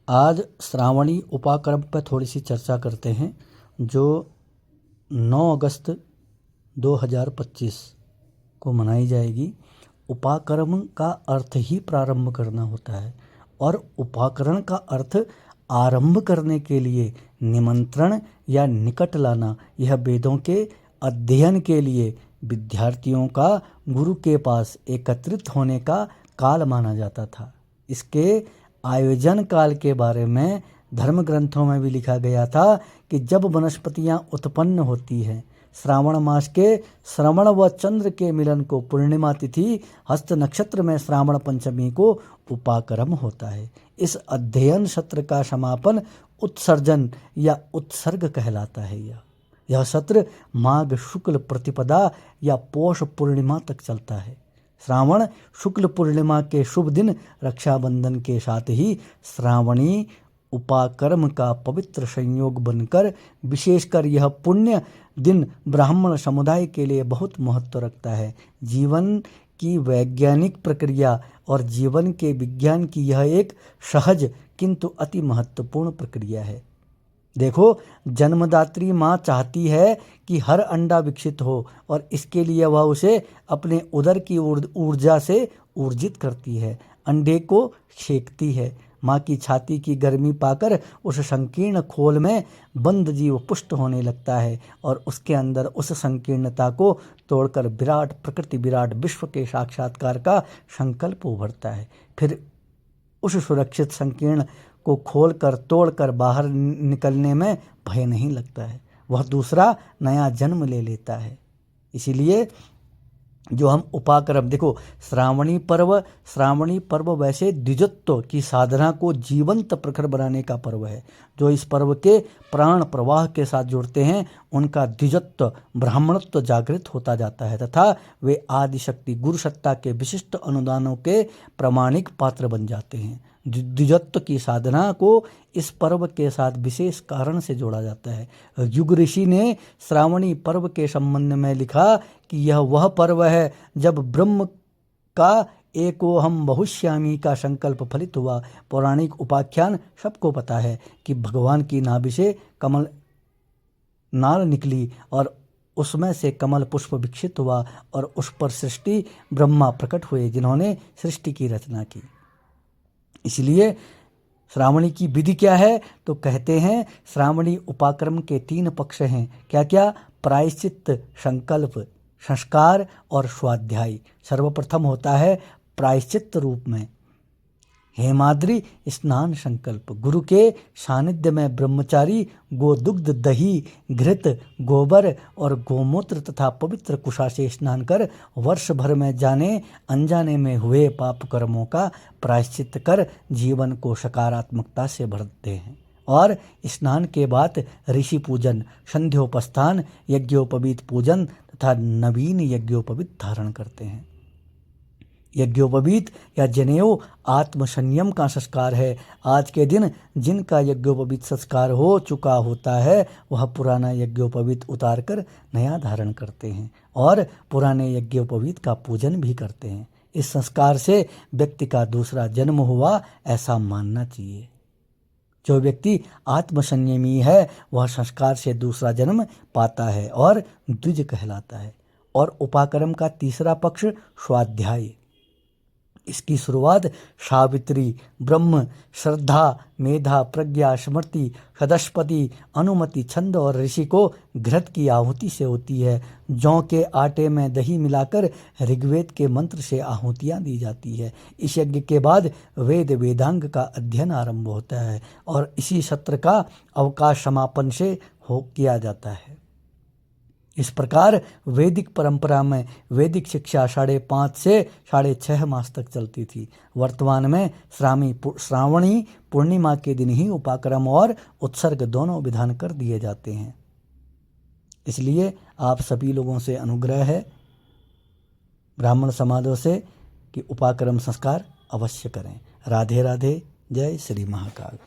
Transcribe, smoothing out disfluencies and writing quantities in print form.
आज श्रावणी उपाकर्म पर थोड़ी सी चर्चा करते हैं, जो 9 अगस्त 2025 को मनाई जाएगी। उपाकर्म का अर्थ ही प्रारंभ करना होता है और उपाकरण का अर्थ आरंभ करने के लिए निमंत्रण या निकट लाना। यह वेदों के अध्ययन के लिए विद्यार्थियों का गुरु के पास एकत्रित होने का काल माना जाता था। इसके आयोजन काल के बारे में धर्म ग्रंथों में भी लिखा गया था कि जब वनस्पतियां उत्पन्न होती हैं, श्रावण मास के श्रवण व चंद्र के मिलन को पूर्णिमा तिथि हस्त नक्षत्र में श्रावण पंचमी को उपाकर्म होता है। इस अध्ययन सत्र का समापन उत्सर्जन या उत्सर्ग कहलाता है। यह सत्र माघ शुक्ल प्रतिपदा या पौष पूर्णिमा तक चलता है। श्रावण शुक्ल पूर्णिमा के शुभ दिन रक्षाबंधन के साथ ही श्रावणी उपाकर्म का पवित्र संयोग बनकर, विशेषकर यह पुण्य दिन ब्राह्मण समुदाय के लिए बहुत महत्व रखता है। जीवन की वैज्ञानिक प्रक्रिया और जीवन के विज्ञान की यह एक सहज किंतु अति महत्वपूर्ण प्रक्रिया है। देखो, जन्मदात्री माँ चाहती है कि हर अंडा विकसित हो और इसके लिए वह उसे अपने उदर की ऊर्जा से ऊर्जित करती है, अंडे को सेकती है। माँ की छाती की गर्मी पाकर उस संकीर्ण खोल में बंद जीव पुष्ट होने लगता है और उसके अंदर उस संकीर्णता को तोड़कर विराट प्रकृति, विराट विश्व के साक्षात्कार का संकल्प उभरता है। फिर उस सुरक्षित संकीर्ण को खोलकर तोड़कर बाहर निकलने में भय नहीं लगता है, वह दूसरा नया जन्म ले लेता है। इसीलिए जो हम उपाकर्म, देखो, श्रावणी पर्व वैसे द्विजत्व की साधना को जीवंत प्रखर बनाने का पर्व है। जो इस पर्व के प्राण प्रवाह के साथ जुड़ते हैं, उनका द्विजत्व ब्राह्मणत्व जागृत होता जाता है तथा वे आदिशक्ति गुरु सत्ता के विशिष्ट अनुदानों के प्रामाणिक पात्र बन जाते हैं। द्विजत्व की साधना को इस पर्व के साथ विशेष कारण से जोड़ा जाता है। युग ऋषि ने श्रावणी पर्व के संबंध में लिखा कि यह वह पर्व है जब ब्रह्म का एकोहम बहुश्यामी का संकल्प फलित हुआ। पौराणिक उपाख्यान सबको पता है कि भगवान की नाभि से कमल नाल निकली और उसमें से कमल पुष्प विकसित हुआ और उस पर सृष्टि ब्रह्मा प्रकट हुए, जिन्होंने सृष्टि की रचना की। इसलिए श्रावणी की विधि क्या है, तो कहते हैं श्रावणी उपाकर्म के 3 पक्ष हैं। क्या क्या? प्रायश्चित्त, संकल्प, संस्कार और स्वाध्याय। सर्वप्रथम होता है प्रायश्चित्त रूप में हेमाद्रि स्नान संकल्प। गुरु के सानिध्य में ब्रह्मचारी गोदुग्ध, दही, घृत, गोबर और गोमूत्र तथा पवित्र कुशा से स्नान कर वर्ष भर में जाने अनजाने में हुए पाप कर्मों का प्रायश्चित्त कर जीवन को सकारात्मकता से भरते हैं। और स्नान के बाद ऋषि पूजन, संध्योपस्थान, यज्ञोपवीत पूजन तथा नवीन यज्ञोपवीत धारण करते हैं। यज्ञोपवीत या जनेऊ आत्म संयम का संस्कार है। आज के दिन जिनका यज्ञोपवीत संस्कार हो चुका होता है, वह पुराना यज्ञोपवीत उतार कर नया धारण करते हैं और पुराने यज्ञोपवीत का पूजन भी करते हैं। इस संस्कार से व्यक्ति का दूसरा जन्म हुआ, ऐसा मानना चाहिए। जो व्यक्ति आत्म संयमी है, वह संस्कार से दूसरा जन्म पाता है और द्विज कहलाता है। और उपाकर्म का तीसरा पक्ष स्वाध्याय। इसकी शुरुआत सावित्री, ब्रह्म, श्रद्धा, मेधा, प्रज्ञा, स्मृति, सदस्पति, अनुमति, छंद और ऋषि को घृत की आहुति से होती है। जौ के आटे में दही मिलाकर ऋग्वेद के मंत्र से आहुतियाँ दी जाती है। इस यज्ञ के बाद वेद वेदांग का अध्ययन आरंभ होता है और इसी सत्र का अवकाश समापन से किया जाता है। इस प्रकार वैदिक परंपरा में वैदिक शिक्षा 5.5 से 6.5 मास तक चलती थी। वर्तमान में श्रावणी पूर्णिमा के दिन ही उपाकर्म और उत्सर्ग दोनों विधान कर दिए जाते हैं। इसलिए आप सभी लोगों से अनुग्रह है, ब्राह्मण समाजों से, कि उपाकर्म संस्कार अवश्य करें। राधे राधे। जय श्री महाकाल।